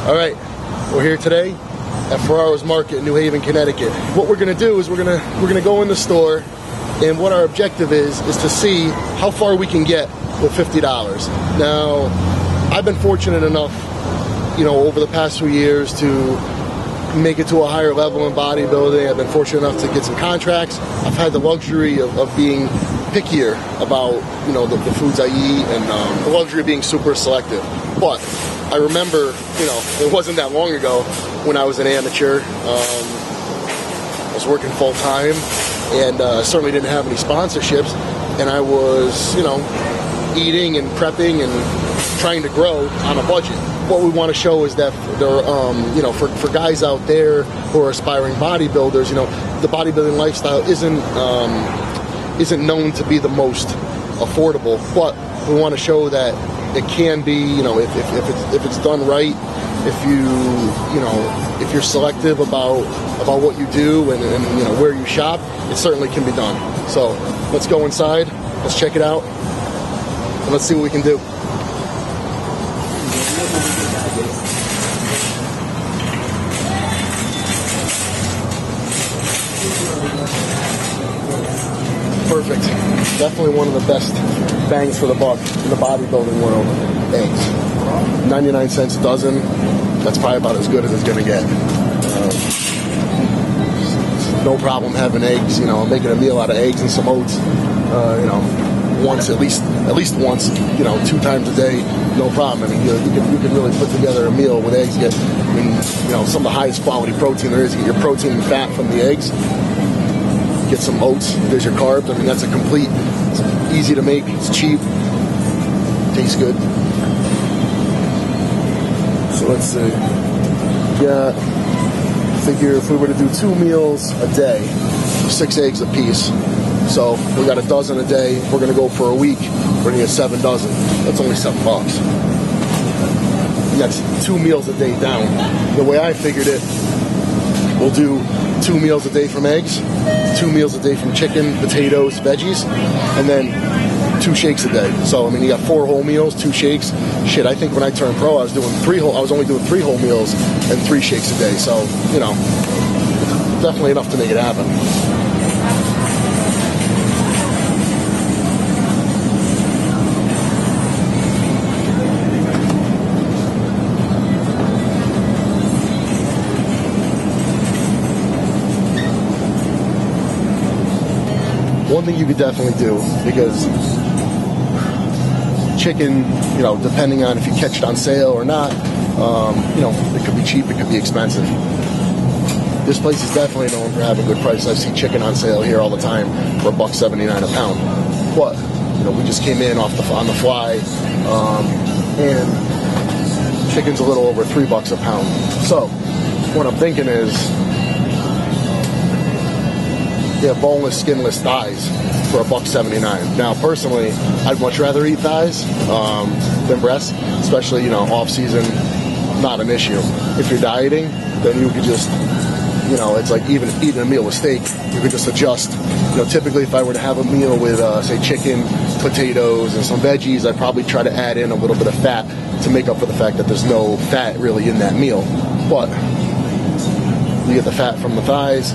All right, we're here today at Ferraro's Market in New Haven, Connecticut. What we're gonna do is we're gonna go in the store, and what our objective is to see how far we can get with $50. Now, I've been fortunate enough, you know, over the past few years to make it to a higher level in bodybuilding. I've been fortunate enough to get some contracts. I've had the luxury of being pickier about, you know, the foods I eat, and the luxury of being super selective. But I remember, you know, it wasn't that long ago when I was an amateur. I was working full time, and certainly didn't have any sponsorships, and I was, you know, eating and prepping and trying to grow on a budget. What we want to show is that there, you know, for guys out there who are aspiring bodybuilders, you know, the bodybuilding lifestyle isn't known to be the most affordable, but we want to show that it can be, you know, if it's done right, if you're selective about what you do and you know where you shop, it certainly can be done. So let's go inside, let's check it out, and let's see what we can do. Perfect. Definitely one of the best bangs for the buck in the bodybuilding world. Eggs. 99 cents a dozen. That's probably about as good as it's going to get. No problem having eggs. You know, making a meal out of eggs and some oats. You know, once at least once. You know, 2 times a day. No problem. I mean, you can really put together a meal with eggs. Get, I mean, you know, some of the highest quality protein there is. You get your protein and fat from the eggs. Get some oats, there's your carbs. I mean, that's a complete, it's easy to make, it's cheap, tastes good. So let's see, yeah, figure if we were to do 2 meals a day, 6 eggs a piece. So we got a dozen a day. If we're gonna go for a week, we're gonna get 7 dozen. That's only $7. That's 2 meals a day down. The way I figured it, we'll do 2 meals a day from eggs, 2 meals a day from chicken, potatoes, veggies, and then 2 shakes a day. So I mean, you got 4 whole meals, 2 shakes. Shit, I think when I turned pro, I was only doing 3 whole meals and 3 shakes a day. So, you know, definitely enough to make it happen. One thing you could definitely do, because chicken, you know, depending on if you catch it on sale or not, you know, it could be cheap, it could be expensive. This place is definitely known for having good prices. I've seen chicken on sale here all the time for $1.79 a pound. But, you know, we just came in on the fly, and chicken's a little over $3 a pound. So, what I'm thinking is, they have boneless, skinless thighs for $1.79. Now, personally, I'd much rather eat thighs than breasts, especially, you know, off season. Not an issue. If you're dieting, then you could just, you know, it's like even eating a meal with steak. You could just adjust. You know, typically, if I were to have a meal with, say, chicken, potatoes, and some veggies, I'd probably try to add in a little bit of fat to make up for the fact that there's no fat really in that meal. But you get the fat from the thighs,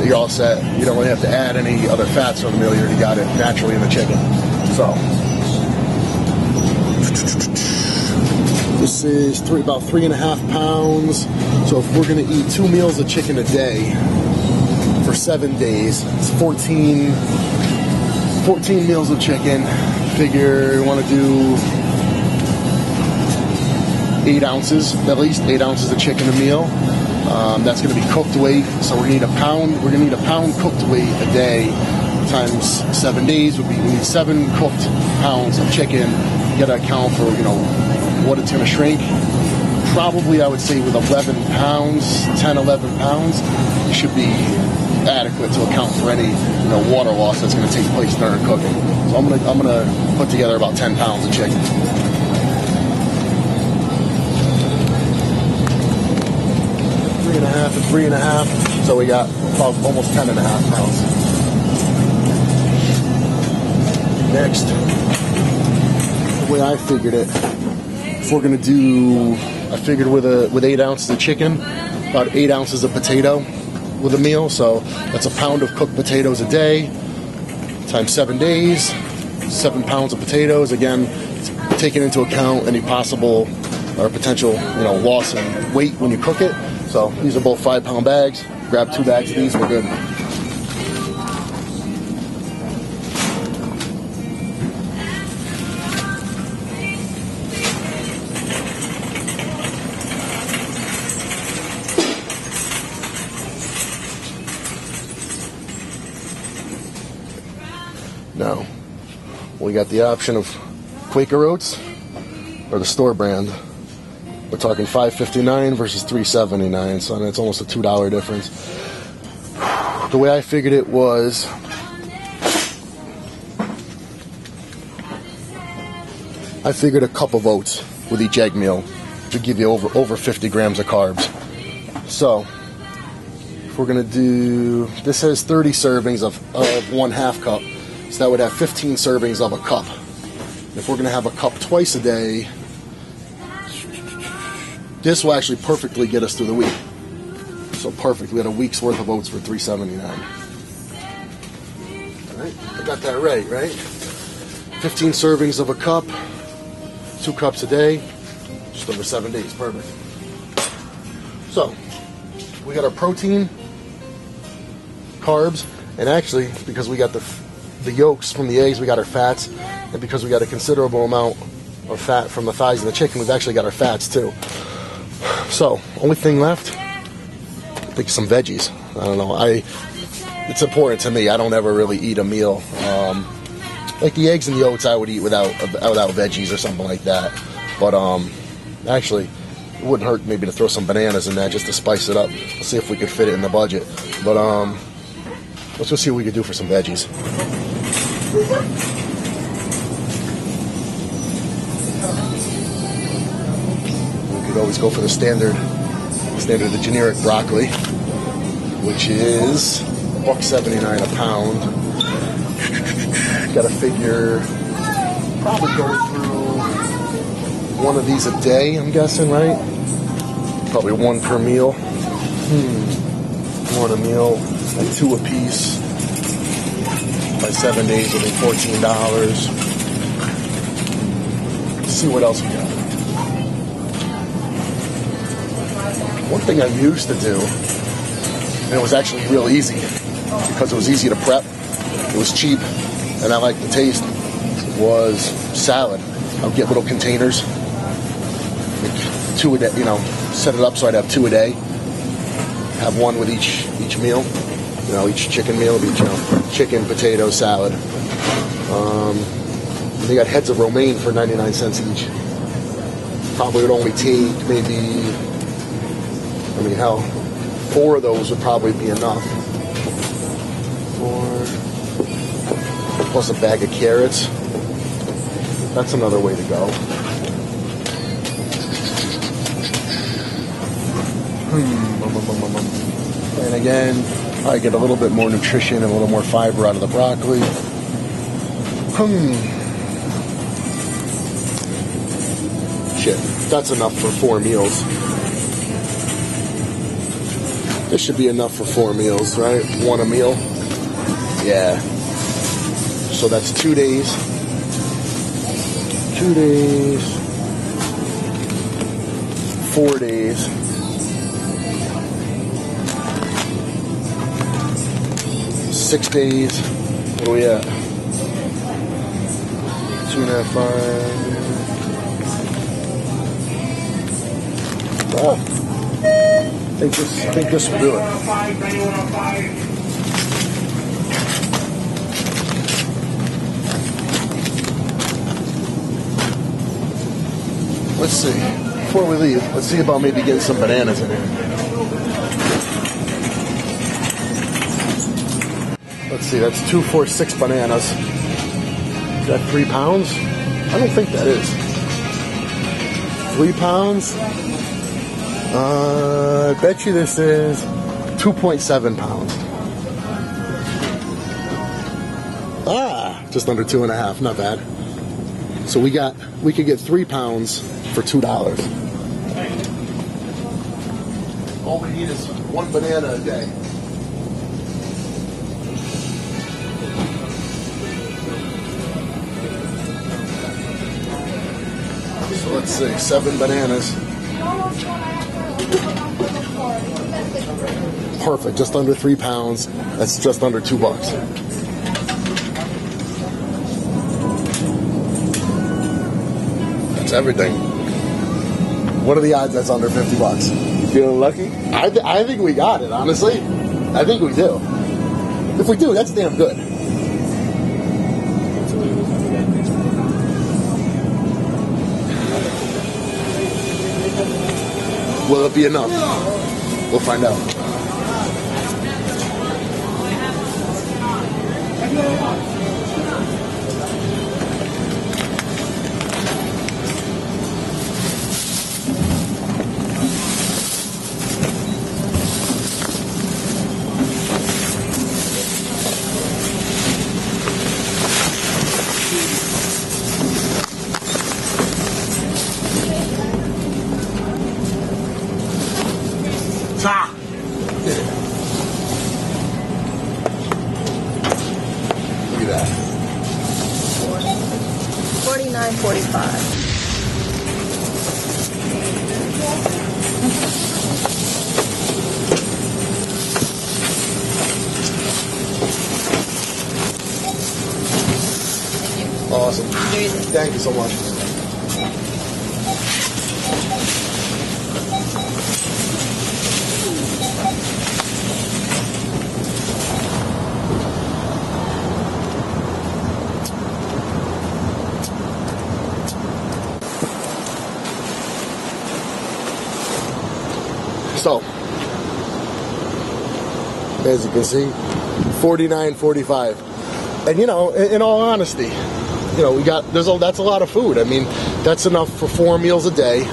you're all set. You don't really have to add any other fats from the meal. You already got it naturally in the chicken. So this is about 3.5 pounds. So if we're going to eat 2 meals of chicken a day for 7 days, it's 14 meals of chicken. Figure you want to do 8 ounces, at least 8 ounces of chicken a meal. That's going to be cooked weight, so we're going to need a pound. We're going to need a pound cooked weight a day times 7 days. We need 7 cooked pounds of chicken. You got to account for, you know, what it's going to shrink. Probably, I would say, with 11 pounds, 10, 11 pounds, it should be adequate to account for any, you know, water loss that's going to take place during cooking. So I'm gonna put together about 10 pounds of chicken. And 3.5, so we got about almost 10.5 pounds. Next, the way I figured it, if we're gonna do I figured with 8 ounces of chicken, about 8 ounces of potato with a meal. So that's a pound of cooked potatoes a day times 7 days, 7 pounds of potatoes. Again, taking into account any possible or potential, loss in weight when you cook it. So these are both 5-pound bags. Grab 2 bags of these, we're good. Now, we got the option of Quaker Oats or the store brand. We're talking $5.59 versus $3.79, so that's almost a $2 difference. The way I figured it was, I figured a cup of oats with each egg meal to give you over 50 grams of carbs. So, if we're gonna do, this has 30 servings of 1/2 cup. So that would have 15 servings of a cup. If we're going to have a cup twice a day, this will actually perfectly get us through the week. So perfect. We had a week's worth of oats for $3.79. All right, I got that right? 15 servings of a cup, 2 cups a day, just over 7 days. Perfect. So we got our protein, carbs, and actually, because we got the yolks from the eggs, we got our fats, and because we got a considerable amount of fat from the thighs of the chicken, we've actually got our fats too. So, only thing left, I think some veggies. I don't know. It's important to me. I don't ever really eat a meal. Like the eggs and the oats, I would eat without veggies or something like that. But actually, it wouldn't hurt maybe to throw some bananas in that just to spice it up. Let's see if we could fit it in the budget. But let's go see what we could do for some veggies. We could always go for the the generic broccoli, which is $1.79 a pound. Got to figure probably going through one of these a day, I'm guessing, right? Probably 1 per meal. 1 a meal, like 2 a piece. By 7 days, it'll be $14. Let's see what else we got. One thing I used to do, and it was actually real easy, because it was easy to prep, it was cheap, and I liked the taste, was salad. I'll get little containers, like 2 a day, set it up so I'd have 2 a day. Have 1 with each meal. Each chicken meal will be, chicken, potato, salad. They got heads of romaine for 99 cents each. Probably would only take maybe, 4 of those would probably be enough. 4, plus a bag of carrots. That's another way to go. And again, I get a little bit more nutrition and a little more fiber out of the broccoli. Shit, that's enough for 4 meals. This should be enough for 4 meals, right? 1 a meal. Yeah. So that's 2 days. 2 days. 4 days. 6 days. What are we at? 2.5, 5. Oh. I think this will do it. Let's see. Before we leave, let's see about maybe getting some bananas in here. Let's see, that's 2, 4, 6 bananas. Is that 3 pounds? I don't think that is. 3 pounds? I bet you this is 2.7 pounds. Just under 2.5, not bad. So we could get 3 pounds for $2. all we need is one banana a day. So let's see, 7 bananas. Perfect, just under 3 pounds. That's just under $2. That's everything. What are the odds that's under $50? You feeling lucky? I think we got it, honestly. I think we do. If we do, that's damn good. Will it be enough? We'll find out. Ah! Look at that. 49.45. Awesome. Thank you so much. So, as you can see, $49.45, and you know, in all honesty, you know, that's a lot of food. I mean, that's enough for 4 meals a day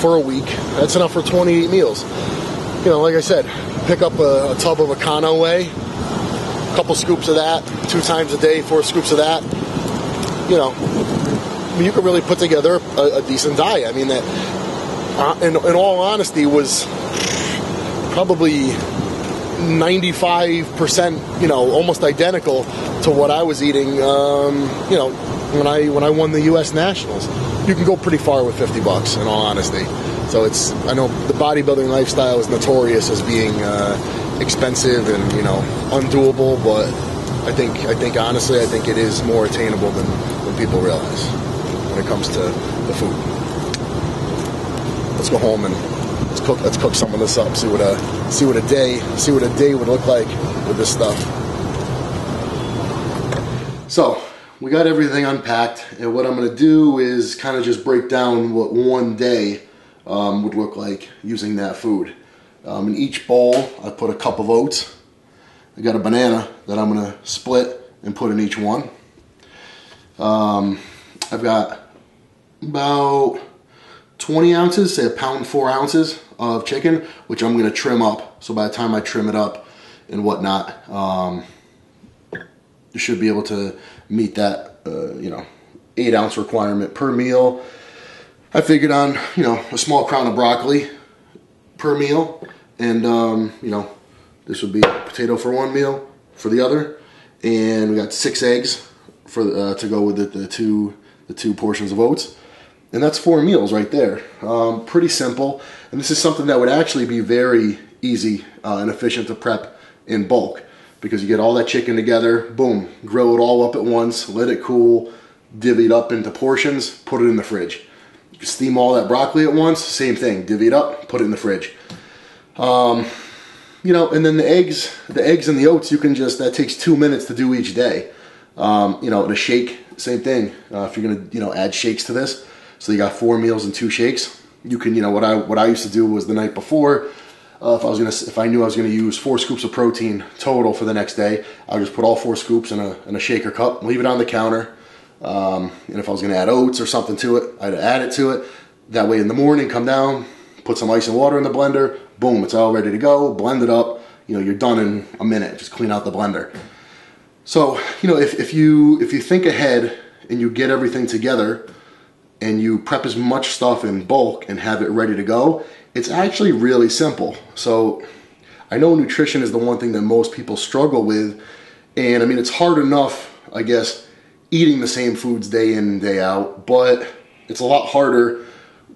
for a week. That's enough for 28 meals. You know, like I said, pick up a tub of Econo Whey, a couple scoops of that, 2 times a day, 4 scoops of that. You know, you could really put together a decent diet. I mean, that, in all honesty, was probably 95%, you know, almost identical to what I was eating, you know, when I won the U.S. Nationals. You can go pretty far with $50, in all honesty. So I know the bodybuilding lifestyle is notorious as being expensive and, you know, undoable, but I think honestly, I think it is more attainable than people realize when it comes to the food. Let's go home and let's cook some of this up. See what a day would look like with this stuff. So we got everything unpacked, and what I'm going to do is kind of just break down what one day would look like using that food. In each bowl, I put a cup of oats. I got a banana that I'm going to split and put in each one. I've got about 20 ounces, say 1 pound 4 ounces of chicken, which I'm going to trim up. So by the time I trim it up and whatnot, you should be able to meet that, you know, 8 ounce requirement per meal. I figured on, you know, a small crown of broccoli per meal, and you know, this would be potato for one meal for the other, and we got 6 eggs for to go with the two portions of oats. And that's 4 meals right there. Pretty simple. And this is something that would actually be very easy and efficient to prep in bulk, because you get all that chicken together, boom, grill it all up at once, let it cool, divvy it up into portions, put it in the fridge. You can steam all that broccoli at once, same thing, divvy it up, put it in the fridge. You know, and then the eggs and the oats, you can just, that takes 2 minutes to do each day. You know, and a shake, same thing. If you're gonna, you know, add shakes to this, so you got 4 meals and 2 shakes. You can, you know, what I used to do was the night before, if I knew I was gonna use 4 scoops of protein total for the next day, I would just put all 4 scoops in a shaker cup, leave it on the counter. And if I was gonna add oats or something to it, I'd add it to it. That way in the morning, come down, put some ice and water in the blender, boom, it's all ready to go, blend it up. You know, you're done in a minute, just clean out the blender. So, you know, if you think ahead and you get everything together, and you prep as much stuff in bulk and have it ready to go, it's actually really simple. So I know nutrition is the one thing that most people struggle with, and I mean, it's hard enough, I guess, eating the same foods day in and day out, but it's a lot harder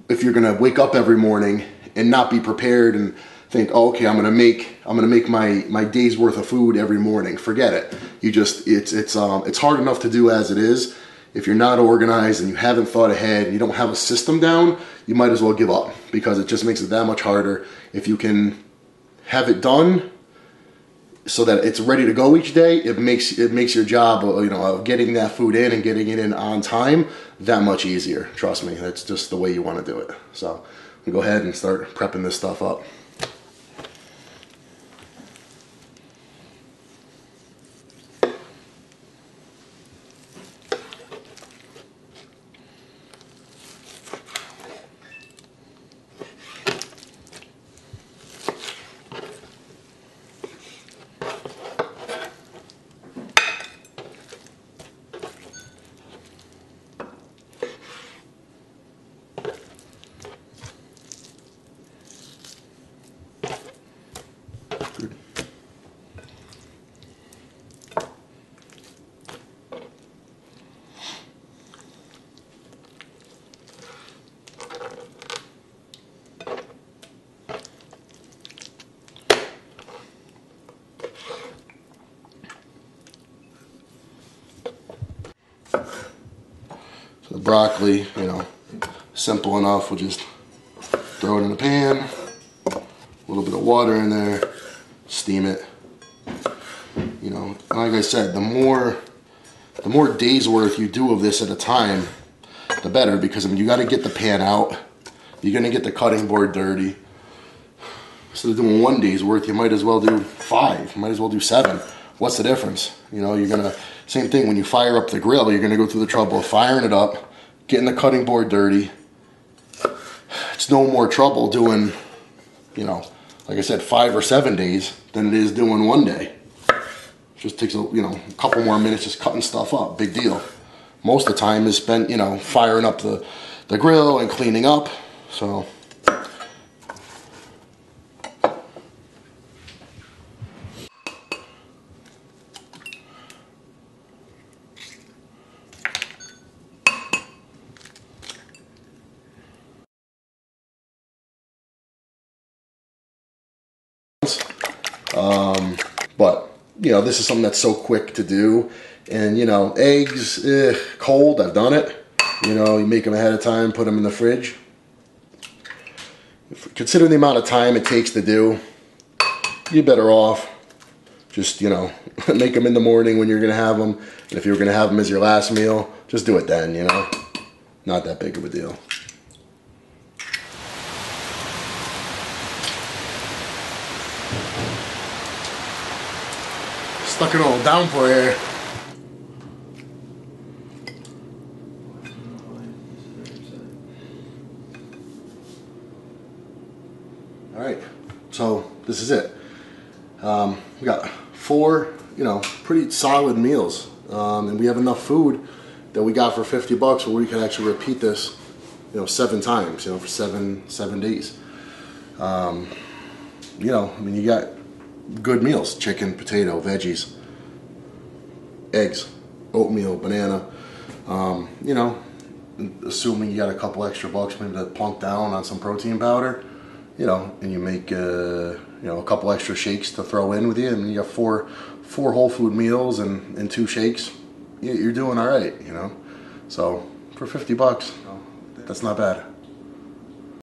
if you're gonna wake up every morning and not be prepared and think, oh, okay, I'm gonna make my day's worth of food every morning. Forget it. It's hard enough to do as it is. If you're not organized and you haven't thought ahead and you don't have a system down, you might as well give up, because it just makes it that much harder. If you can have it done so that it's ready to go each day, it makes your job, of getting that food in and getting it in on time that much easier. Trust me, that's just the way you want to do it. So we go ahead and start prepping this stuff up. The broccoli, simple enough. We'll just throw it in the pan, a little bit of water in there, steam it. Like I said, the more days worth you do of this at a time, the better, because you got to get the pan out. You're gonna get the cutting board dirty. Instead of doing 1 day's worth, you might as well do 5. You might as well do 7. What's the difference? Same thing when you fire up the grill, you're gonna go through the trouble of firing it up, getting the cutting board dirty. It's no more trouble doing, like I said, 5 or 7 days than it is doing 1 day. It just takes a couple more minutes just cutting stuff up, big deal. Most of the time is spent, firing up the grill and cleaning up, so. But this is something that's so quick to do, and eggs, cold, I've done it. You make them ahead of time, put them in the fridge. Considering the amount of time it takes to do, you're better off just make them in the morning when you're gonna have them, and if you're gonna have them as your last meal, just do it then. Not that big of a deal. Stuck in a little downpour here. Alright, so this is it. We got 4, pretty solid meals. And we have enough food that we got for 50 bucks where we can actually repeat this, 7 times, for seven days. You got good meals: chicken, potato, veggies, eggs, oatmeal, banana. Assuming you got a couple extra bucks maybe to plunk down on some protein powder, and you make a couple extra shakes to throw in with you, and you got four whole food meals and 2 shakes. You're doing all right, So for 50 bucks, that's not bad.